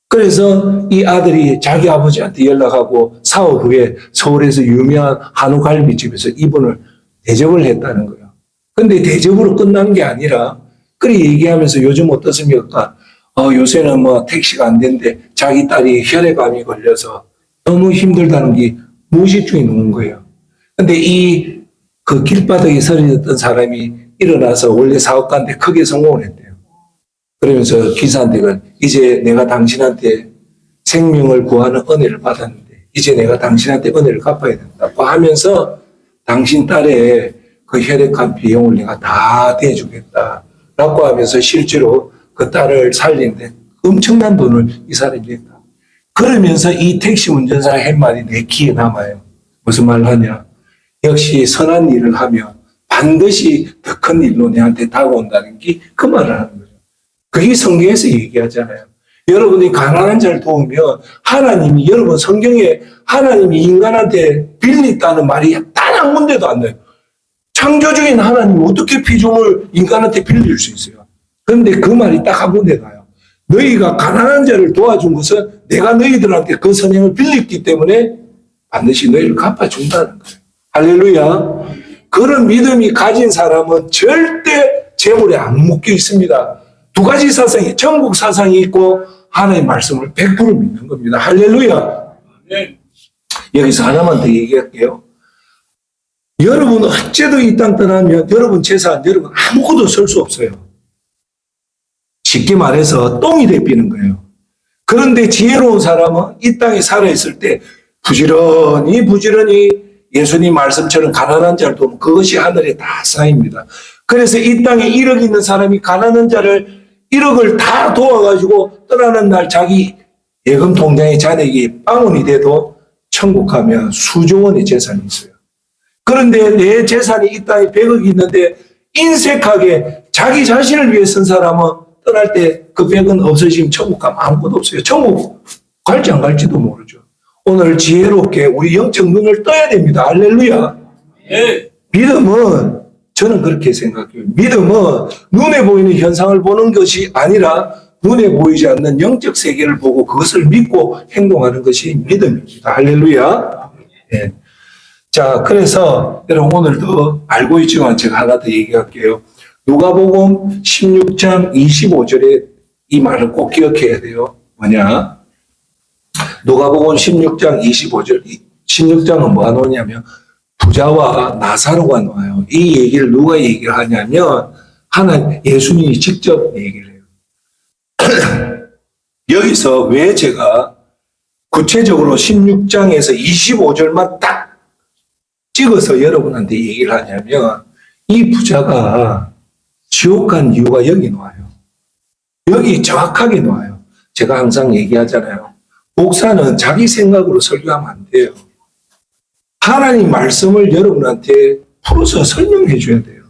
그래서 이 아들이 자기 아버지한테 연락하고 사후 후에 서울에서 유명한 한우 갈비집에서 이분을 대접을 했다는 거예요. 근데 대접으로 끝난 게 아니라 그래 얘기하면서 요즘 어떻습니까? 요새는 뭐 택시가 안 되는데 자기 딸이 혈액암이 걸려서 너무 힘들다는 게 무의식중에 놓은 거예요. 근데 그 길바닥에 쓰러졌던 사람이 일어나서 원래 사업가인데 크게 성공을 했대요. 그러면서 기사한테 이제 내가 당신한테 생명을 구하는 은혜를 받았는데 이제 내가 당신한테 은혜를 갚아야 된다고 하면서 당신 딸의 그 혈액암 비용을 내가 다 대주겠다라고 하면서 실제로 그 딸을 살리는데 엄청난 돈을 이 사람이 냈다. 그러면서 이 택시 운전사가 한 말이 내 귀에 남아요. 무슨 말을 하냐? 역시 선한 일을 하면 반드시 더 큰 일로 내한테 다가온다는 게 그 말을 하는 거예요. 그게 성경에서 얘기하잖아요. 여러분이 가난한 자를 도우면 하나님이 여러분 성경에 하나님이 인간한테 빌렸다는 말이 단 한 군데도 안 나요. 창조주인 하나님이 어떻게 피조물 인간한테 빌릴 수 있어요? 그런데 그 말이 딱 한 군데 가요. 너희가 가난한 자를 도와준 것은 내가 너희들한테 그 선행을 빌렸기 때문에 반드시 너희를 갚아준다는 거예요. 할렐루야. 그런 믿음이 가진 사람은 절대 재물에 안 묶여 있습니다. 두 가지 사상이 천국 사상이 있고 하나님의 말씀을 100% 믿는 겁니다. 할렐루야. 여기서 하나만 더 얘기할게요. 여러분 어째도 이 땅 떠나면 여러분 재산 여러분 아무것도 쓸 수 없어요. 쉽게 말해서 똥이 되비는 거예요. 그런데 지혜로운 사람은 이 땅에 살아있을 때 부지런히 예수님 말씀처럼 가난한 자를 도우면 그것이 하늘에 다 쌓입니다. 그래서 이 땅에 1억 있는 사람이 가난한 자를 1억을 다 도와가지고 떠나는 날 자기 예금 통장에 잔액이 빵원이 돼도 천국 가면 수조 원의 재산이 있어요. 그런데 내 재산이 이 땅에 100억이 있는데 인색하게 자기 자신을 위해 쓴 사람은 떠날 때 그 100은 없어지면 천국 가면 아무것도 없어요. 천국 갈지 안 갈지도 모르죠. 오늘 지혜롭게 우리 영적 눈을 떠야 됩니다. 할렐루야. 네. 믿음은 저는 그렇게 생각해요. 믿음은 눈에 보이는 현상을 보는 것이 아니라 눈에 보이지 않는 영적 세계를 보고 그것을 믿고 행동하는 것이 믿음입니다. 할렐루야. 네. 자, 그래서 여러분 오늘도 알고 있지만 제가 하나 더 얘기할게요. 누가복음 16장 25절에 이 말을 꼭 기억해야 돼요. 뭐냐? 누가복음 16장 25절, 16장은 뭐가 나오냐면 부자와 나사로가 나와요. 이 얘기를 누가 얘기를 하냐면 하나님 예수님이 직접 얘기를 해요. 여기서 왜 제가 구체적으로 16장에서 25절만 딱 찍어서 여러분한테 얘기를 하냐면 이 부자가 지옥 간 이유가 여기 나와요. 여기 정확하게 나와요. 제가 항상 얘기하잖아요. 목사는 자기 생각으로 설교하면 안 돼요. 하나님 말씀을 여러분한테 풀어서 설명해 줘야 돼요.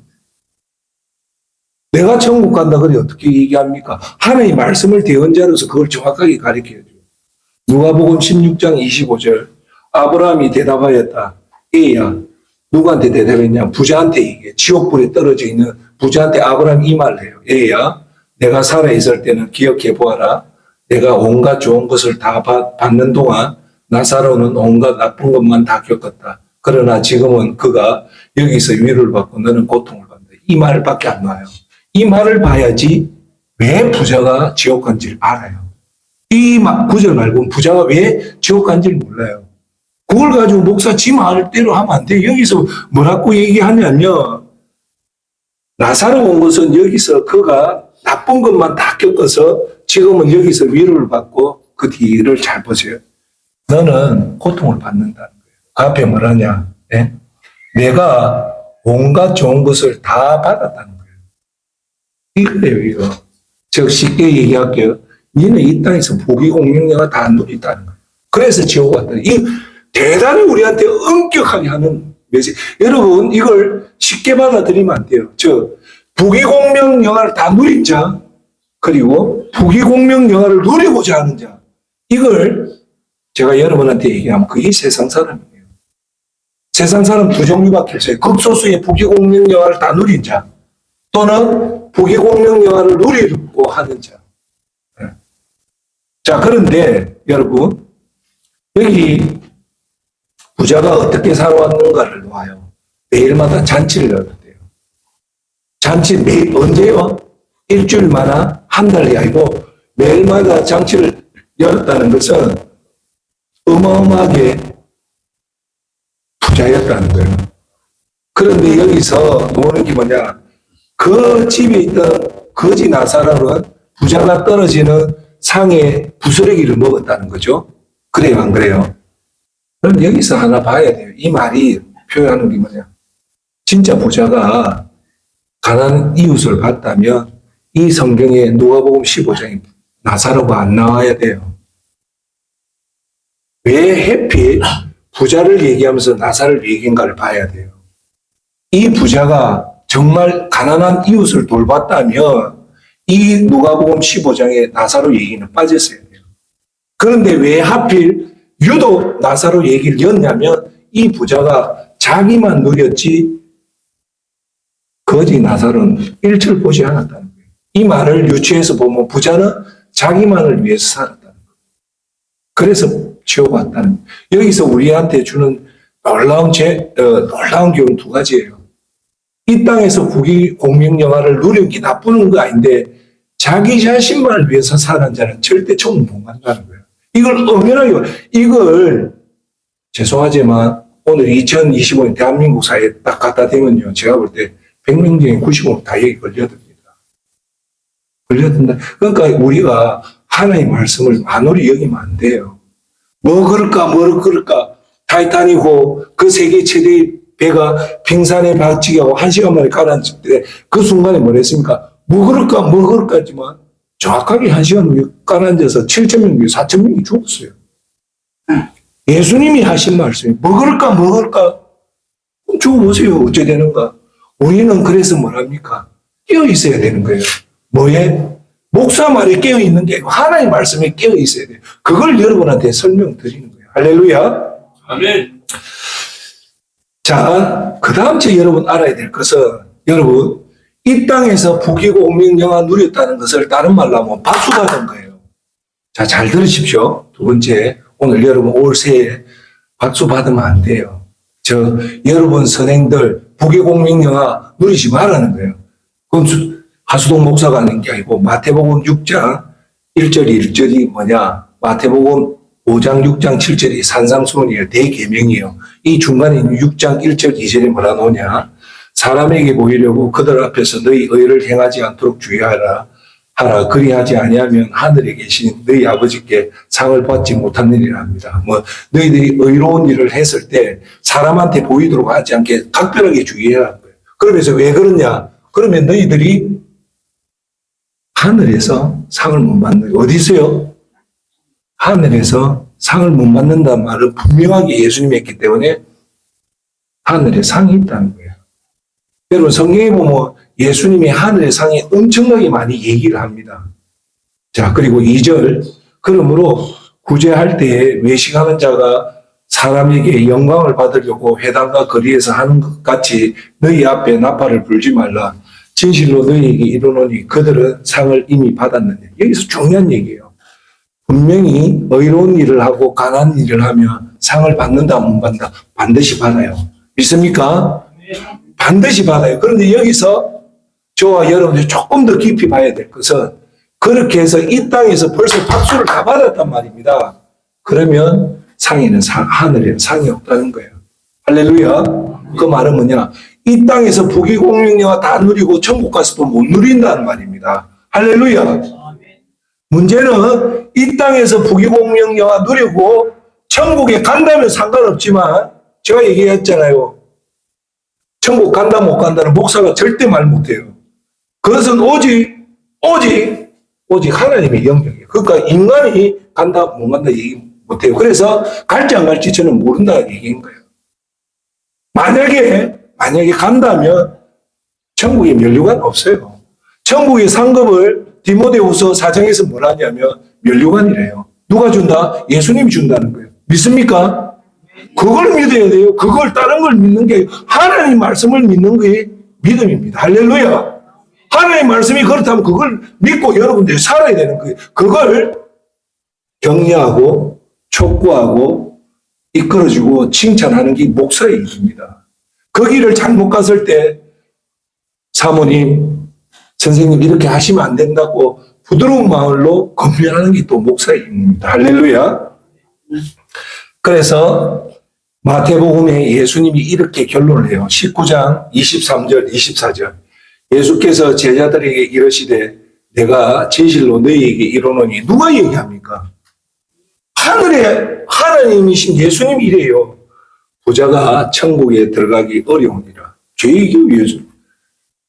내가 천국 간다 그래 어떻게 얘기합니까? 하나님 말씀을 대언자로서 그걸 정확하게 가르쳐야 돼요. 누가복음 16장 25절 아브라함이 대답하였다. A야. 누구한테 대답했냐? 부자한테 얘기해. 지옥불에 떨어져 있는 부자한테 아브라함이 이 말을 해요. A야. 내가 살아있을 때는 기억해 보아라. 내가 온갖 좋은 것을 다 받는 동안 나사로는 온갖 나쁜 것만 다 겪었다. 그러나 지금은 그가 여기서 위로를 받고 너는 고통을 받는다. 이 말밖에 안 나와요. 이 말을 봐야지 왜 부자가 지옥 간지를 알아요. 이 구절 말고는 부자가 왜 지옥 간지를 몰라요. 그걸 가지고 목사 지 말대로 하면 안 돼요. 여기서 뭐라고 얘기하냐면 나사로 온 것은 여기서 그가 나쁜 것만 다 겪어서 지금은 여기서 위로를 받고 그 뒤를 잘 보세요. 너는 고통을 받는다는 거예요. 그 앞에 뭐라냐? 네? 내가 온갖 좋은 것을 다 받았다는 거예요. 이거예요, 이거. 제가 쉽게 얘기할게요. 니는 이 땅에서 부귀공명령을 다 누린다는 거예요. 그래서 지옥 왔다. 이 대단히 우리한테 엄격하게 하는 메시지. 여러분, 이걸 쉽게 받아들이면 안 돼요. 부귀공명 영화를 다 누린 자, 그리고 부귀공명 영화를 누리고자 하는 자, 이걸 제가 여러분한테 얘기하면 그게 세상 사람이에요. 세상 사람 두 종류밖에 없어요. 극소수의 부귀공명 영화를 다 누린 자, 또는 부귀공명 영화를 누리고 하는 자. 자, 그런데 여러분, 여기 부자가 어떻게 살아왔는가를 놓아요. 매일마다 잔치를 열었대요. 잔치 매일 언제요? 일주일마다 한 달이 아니고 매일마다 잔치를 열었다는 것은 어마어마하게 부자였다는 거예요. 그런데 여기서 노는 게 뭐냐? 그 집에 있던 거지 나사로는 부자가 떨어지는 상에 부스러기를 먹었다는 거죠. 그래요, 안 그래요? 그럼 여기서 하나 봐야 돼요. 이 말이 표현하는 게 뭐냐? 진짜 부자가 가난한 이웃을 봤다면 이 성경에 누가복음 15장에 나사로가 안 나와야 돼요. 왜 하필 부자를 얘기하면서 나사로를 얘기한가를 봐야 돼요. 이 부자가 정말 가난한 이웃을 돌봤다면 이 누가복음 15장에 나사로 얘기는 빠졌어야 돼요. 그런데 왜 하필 유독 나사로 얘기를 였냐면 이 부자가 자기만 누렸지 거지 나사로는 일절 보지 않았다는 거예요. 이 말을 유추해서 보면 부자는 자기만을 위해서 살았다는 거예요. 그래서 지옥 왔다는 거예요. 여기서 우리한테 주는 놀라운 교훈 두 가지예요. 이 땅에서 부귀공명영화를 누린 게 나쁘는 거 아닌데 자기 자신만을 위해서 사는 자는 절대 천국 못 간다는 거예요. 이걸 엄연하게 이걸 죄송하지만 오늘 2025년 대한민국 사회에 딱 갖다 대면요. 제가 볼 때 100명 중에 90명 다 여기 걸려듭니다. 걸려든다. 그러니까 우리가 하나님의 말씀을 만홀히 여기면 안 돼요. 뭐 그럴까 타이타닉호 그 세계 최대의 배가 빙산에 박치기 하고 1시간 만에 가라앉을 때 그 순간에 뭐랬습니까? 뭐 그럴까 하지만 정확하게 1시간 후에 가라앉아서 7,000명 중에 4,000명이 죽었어요. 예수님이 하신 말씀이 뭐 그럴까 죽어보세요. 어째 되는가? 우리는 그래서 뭐랍니까? 깨어 있어야 되는 거예요. 뭐에? 목사 말에 깨어 있는 게 아니고 하나님의 말씀에 깨어 있어야 돼요. 그걸 여러분한테 설명드리는 거예요. 할렐루야. 아멘. 자, 그 다음 주 여러분 알아야 될 것은 여러분 이 땅에서 부귀고 옥명영화 누렸다는 것을 다른 말로 하면 박수 받은 거예요. 자, 잘 들으십시오. 두 번째, 오늘 여러분 올 새해 박수 받으면 안 돼요. 여러분 선행들 부귀고 옥명영화 누리지 말라는 거예요. 그건 하수동 목사가 하는 게 아니고 마태복음 6장 1절이 1절이 뭐냐? 마태복음 5장 6장 7절이 산상수훈이에요. 대계명이에요. 이 중간에 있는 6장 1절 2절에 뭐라 나오냐? 사람에게 보이려고 그들 앞에서 너희 의를 행하지 않도록 주의하라. 그리하지 아니하면 하늘에 계신 너희 아버지께 상을 받지 못하느니라 합니다. 너희들이 의로운 일을 했을 때 사람한테 보이도록 하지 않게 각별하게 주의해야 하는 거예요. 그러면서 왜 그러냐? 그러면 너희들이 하늘에서 상을 못 받는 거예요. 어디서요? 하늘에서 상을 못 받는다는 말은 분명하게 예수님이 했기 때문에 하늘에 상이 있다는 거예요. 여러분 성경에 보면 예수님이 하늘의 상에 엄청나게 많이 얘기를 합니다. 자, 그리고 2절 그러므로 구제할 때에 외식하는 자가 사람에게 영광을 받으려고 회당과 거리에서 하는 것 같이 너희 앞에 나팔을 불지 말라. 진실로 너희에게 이르노니 그들은 상을 이미 받았느냐. 여기서 중요한 얘기예요. 분명히 의로운 일을 하고 가난한 일을 하면 상을 받는다 못 받는다 반드시 받아요. 믿습니까? 반드시 받아요. 그런데 여기서 저와 여러분들이 조금 더 깊이 봐야 될 것은 그렇게 해서 이 땅에서 벌써 박수를 다 받았단 말입니다. 그러면 상에는 하늘에는 상이 없다는 거예요. 할렐루야. 그 말은 뭐냐? 이 땅에서 부귀공명영화 다 누리고 천국 가서도 못 누린다는 말입니다. 할렐루야. 문제는 이 땅에서 부귀공명영화 누리고 천국에 간다면 상관없지만 제가 얘기했잖아요. 천국 간다 못 간다는 목사가 절대 말 못해요. 그것은 오직 하나님의 영역이에요. 그러니까 인간이 간다 못 간다 얘기 못해요. 그래서 갈지 안 갈지 저는 모른다 얘기인 거예요. 만약에 간다면 천국에 면류관 없어요. 천국의 상급을 디모데후서 4장에서 뭐라 하냐면 면류관이래요. 누가 준다? 예수님이 준다는 거예요. 믿습니까? 그걸 믿어야 돼요. 그걸 다른 걸 믿는 게 하나님 말씀을 믿는 게 믿음입니다. 할렐루야. 하나님 말씀이 그렇다면 그걸 믿고 여러분들이 살아야 되는 거예요. 그걸 격려하고 촉구하고 이끌어주고 칭찬하는 게 목사의 일입니다. 그 길을 잘못 갔을 때 사모님, 선생님 이렇게 하시면 안 된다고 부드러운 마음으로 권면하는 게 또 목사의 일입니다. 할렐루야. 그래서 마태복음에 예수님이 이렇게 결론을 해요. 19장 23절 24절 예수께서 제자들에게 이르시되 내가 진실로 너희에게 이르노니 누가 얘기합니까? 하늘에 하나님이신 예수님이 이래요. 부자가 천국에 들어가기 어려우니라. 죄이기 위해서.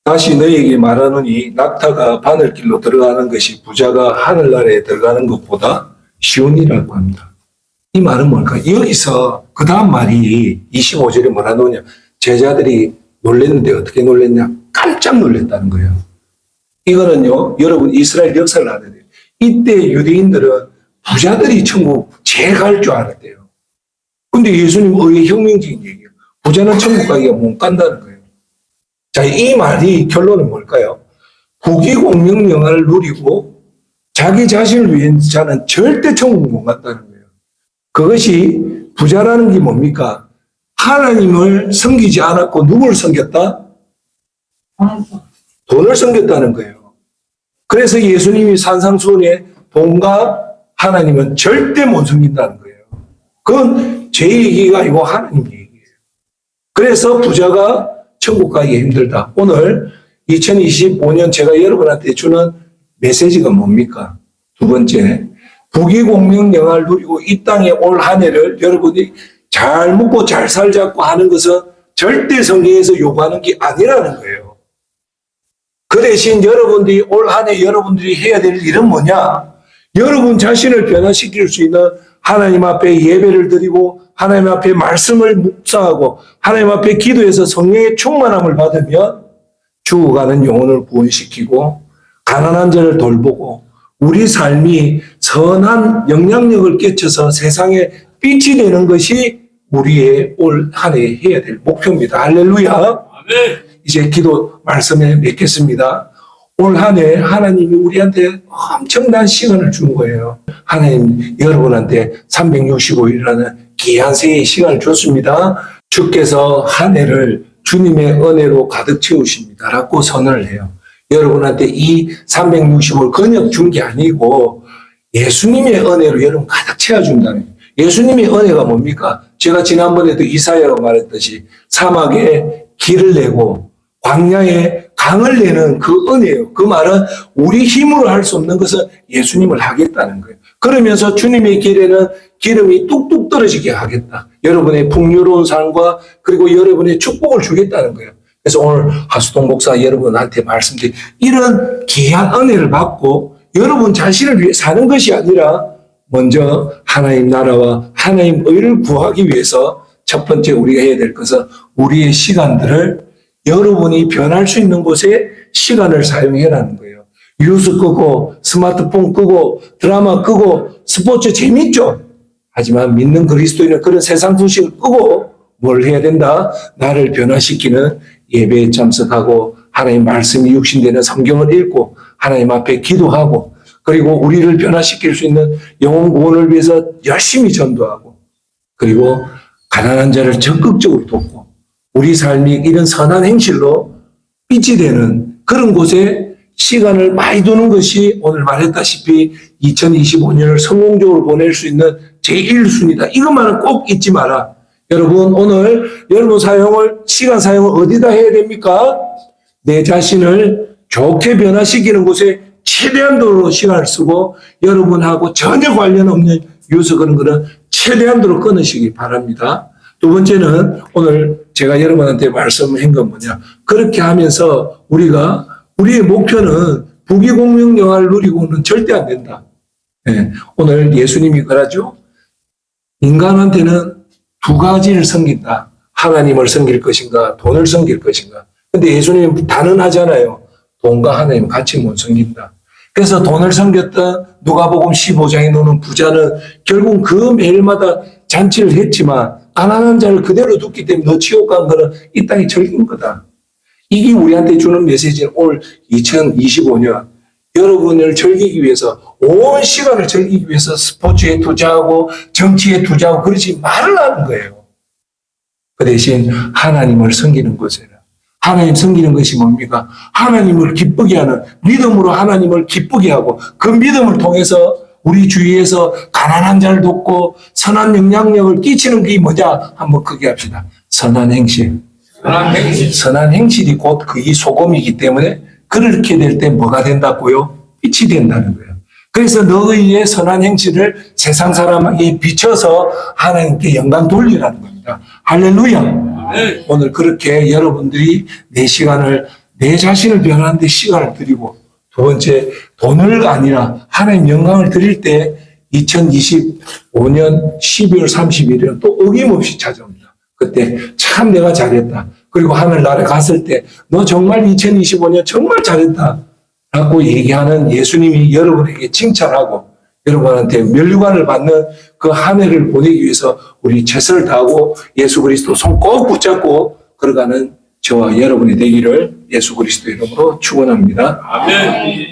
다시 너희에게 말하노니 낙타가 바늘길로 들어가는 것이 부자가 하늘나라에 들어가는 것보다 쉬우니라고 합니다. 이 말은 뭘까? 여기서 그 다음 말이 25절에 뭐라 나오냐? 제자들이 놀랐는데 어떻게 놀랐냐? 깜짝 놀랐다는 거예요. 이거는요, 여러분 이스라엘 역사를 알아야 돼요. 이때 유대인들은 부자들이 천국 제일 갈 줄 알았대요. 근데 예수님 의외 혁명적인 얘기예요. 부자는 천국 가기가 못 간다는 거예요. 자, 이 말이 결론은 뭘까요? 부귀공명영화를 누리고 자기 자신을 위한 자는 절대 천국 못 간다는 거예요. 그것이 부자라는 게 뭡니까? 하나님을 섬기지 않았고 누구를 섬겼다? 돈을 섬겼다는 거예요. 그래서 예수님이 산상수훈에 돈과 하나님은 절대 못 섬긴다는 거예요. 그건 제 얘기가 아니고 하나님 얘기예요. 그래서 부자가 천국 가기 힘들다. 오늘 2025년 제가 여러분한테 주는 메시지가 뭡니까? 두 번째, 부귀공명영화를 누리고 이 땅에 올 한 해를 여러분이 잘 먹고 잘 살자고 하는 것은 절대 성경에서 요구하는 게 아니라는 거예요. 그 대신 여러분들이 올 한 해 여러분들이 해야 될 일은 뭐냐? 여러분 자신을 변화시킬 수 있는 하나님 앞에 예배를 드리고 하나님 앞에 말씀을 묵상하고 하나님 앞에 기도해서 성령의 충만함을 받으면 죽어가는 영혼을 구원시키고 가난한 자를 돌보고 우리 삶이 선한 영향력을 끼쳐서 세상에 빛이 되는 것이 우리의 올 한 해 해야 될 목표입니다. 할렐루야. 아멘. 이제 기도 말씀에 맺겠습니다. 올 한 해 하나님이 우리한테 엄청난 시간을 준 거예요. 하나님 여러분한테 365일이라는 귀한 새해의 시간을 줬습니다. 주께서 한 해를 주님의 은혜로 가득 채우십니다. 라고 선언을 해요. 여러분한테 이 365일 근역 준 게 아니고 예수님의 은혜로 여러분 가득 채워준다는 거예요. 예수님의 은혜가 뭡니까? 제가 지난번에도 이사야가 말했듯이 사막에 길을 내고 광야에 강을 내는 그 은혜예요. 그 말은 우리 힘으로 할 수 없는 것은 예수님을 하겠다는 거예요. 그러면서 주님의 길에는 기름이 뚝뚝 떨어지게 하겠다. 여러분의 풍요로운 삶과 그리고 여러분의 축복을 주겠다는 거예요. 그래서 오늘 하수동 목사 여러분한테 말씀드린 이런 귀한 은혜를 받고 여러분 자신을 위해 사는 것이 아니라 먼저 하나님 나라와 하나님 의를 구하기 위해서 첫 번째 우리가 해야 될 것은 우리의 시간들을 여러분이 변할 수 있는 곳에 시간을 사용해라는 거예요. 뉴스 끄고 스마트폰 끄고 드라마 끄고 스포츠 재밌죠? 하지만 믿는 그리스도인은 그런 세상 소식을 끄고 뭘 해야 된다? 나를 변화시키는 예배에 참석하고 하나님 말씀이 육신되는 성경을 읽고 하나님 앞에 기도하고 그리고 우리를 변화시킬 수 있는 영혼 구원을 위해서 열심히 전도하고 그리고 가난한 자를 적극적으로 돕고 우리 삶이 이런 선한 행실로 빛이 되는 그런 곳에 시간을 많이 두는 것이 오늘 말했다시피 2025년을 성공적으로 보낼 수 있는 제1순위다. 이것만은 꼭 잊지 마라. 여러분 오늘 여러분 시간 사용을 어디다 해야 됩니까? 내 자신을 좋게 변화시키는 곳에 최대한도로 시간을 쓰고 여러분하고 전혀 관련 없는 뉴스 그런 거는 최대한도로 끊으시기 바랍니다. 두 번째는 오늘 제가 여러분한테 말씀한 건 뭐냐. 그렇게 하면서 우리의 목표는 부귀공명 영화를 누리고는 절대 안 된다. 네. 오늘 예수님이 그러죠. 인간한테는 두 가지를 섬긴다. 하나님을 섬길 것인가 돈을 섬길 것인가. 근데 예수님은 단언하잖아요. 돈과 하나님 같이 못 섬긴다. 그래서 돈을 섬겼던 누가복음 15장에 나오는 부자는 결국 그 매일마다 잔치를 했지만 가난한 자를 그대로 뒀기 때문에 너 지옥 간 거는 이 땅에 즐긴 거다. 이게 우리한테 주는 메시지는 올 2025년 여러분을 즐기기 위해서 온 시간을 즐기기 위해서 스포츠에 투자하고 정치에 투자하고 그러지 말라는 거예요. 그 대신 하나님을 섬기는 것이라. 하나님 섬기는 것이 뭡니까? 하나님을 기쁘게 하는 믿음으로 하나님을 기쁘게 하고 그 믿음을 통해서 우리 주위에서 가난한 자를 돕고 선한 영향력을 끼치는 게 뭐냐? 한번 크게 합시다. 선한 행실. 선한 행실이 곧 그의 소금이기 때문에 그렇게 될 때 뭐가 된다고요? 빛이 된다는 거예요. 그래서 너희의 선한 행실을 세상 사람에게 비춰서 하나님께 영광 돌리라는 겁니다. 할렐루야. 네. 오늘 그렇게 여러분들이 내 시간을 내 자신을 변하는 데 시간을 드리고 두 번째 돈을 아니라 하나님 영광을 드릴 때 2025년 12월 30일에는 또 어김없이 찾아옵니다. 그때 참 내가 잘했다. 그리고 하늘나라에 갔을 때 너 정말 2025년 정말 잘했다. 라고 얘기하는 예수님이 여러분에게 칭찬하고 여러분한테 면류관을 받는 그 한 해를 보내기 위해서 우리 최선을 다하고 예수 그리스도 손 꼭 붙잡고 걸어가는 저와 여러분이 되기를 예수 그리스도 이름으로 축원합니다. 아멘.